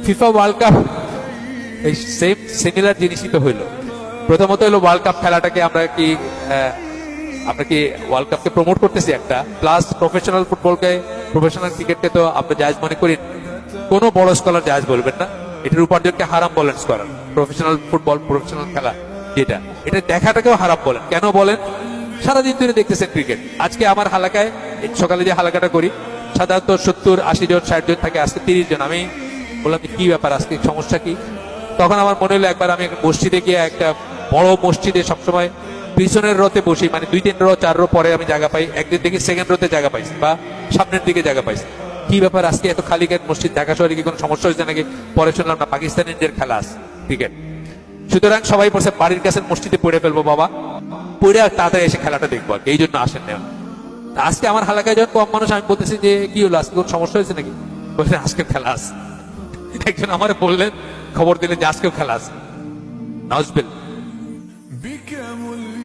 FIFA world cup এই same similar জিনিসই তো হইলো। প্রথমত হলো ওয়ার্ল্ড কাপ খেলাটাকে আমরা কি ওয়ার্ল্ড কাপকে প্রমোট করতেছি একটা, প্লাস প্রফেশনাল ফুটবলকে, প্রফেশনাল ক্রিকেটকে তো আমরা জায়েজ মনে করি। কোনো বড় স্কলার জায়েজ বলবেন না, এটার উপার্জনকে হারাম বলেন স্কলার। প্রফেশনাল ফুটবল, প্রফেশনাল খেলা যেটা, এটা দেখাটাকেও হারাম বলেন। কেন বলেন? সারাদিন ধরে দেখতেছেন ক্রিকেট। আজকে আমার হালাকায় সকালে যে হালাকাটা করি সাধারণত 70-80 জন 60 জন থাকে, আজকে 30 জন। আমি বললাম কি ব্যাপার, আজকে সমস্যা কি? তখন আমার মনে হলো একবার আমি মসজিদে গিয়ে, একটা বড় মসজিদে সবসময় পিছনের রোতে বসি, মানে 2-3 রো 4 রো পরে আমি জায়গা পাই। একদিন দেখি সেকেন্ড রোতে জায়গা পাইছি বা সামনের দিকে জায়গা পাইছি। কি ব্যাপার, আজকে এত খালি কেন মসজিদ, ঢাকা শহরে কি কোনো সমস্যা হয়েছে নাকি? পরে শুনলাম না, পাকিস্তান ইন্ডিয়ার খেলা আছে ক্রিকেট। সুতরাং সবাই বলছে বাড়ির কাছে মসজিদে পড়ে ফেলবো বাবা, পড়ে আর তাড়াতাড়ি এসে খেলাটা দেখবো, আর এই জন্য আসেন না। আজকে আমার হালাকায় যখন কম মানুষ, আমি বলতেছি যে কি হলো, আজকে কোন সমস্যা হয়েছে নাকি? বলছেন আজকেও খেলা আছে। একজন আমার বললেন, খবর দিলেন যে আজকেও খেলা আছে। নাউজুবিল্লাহ।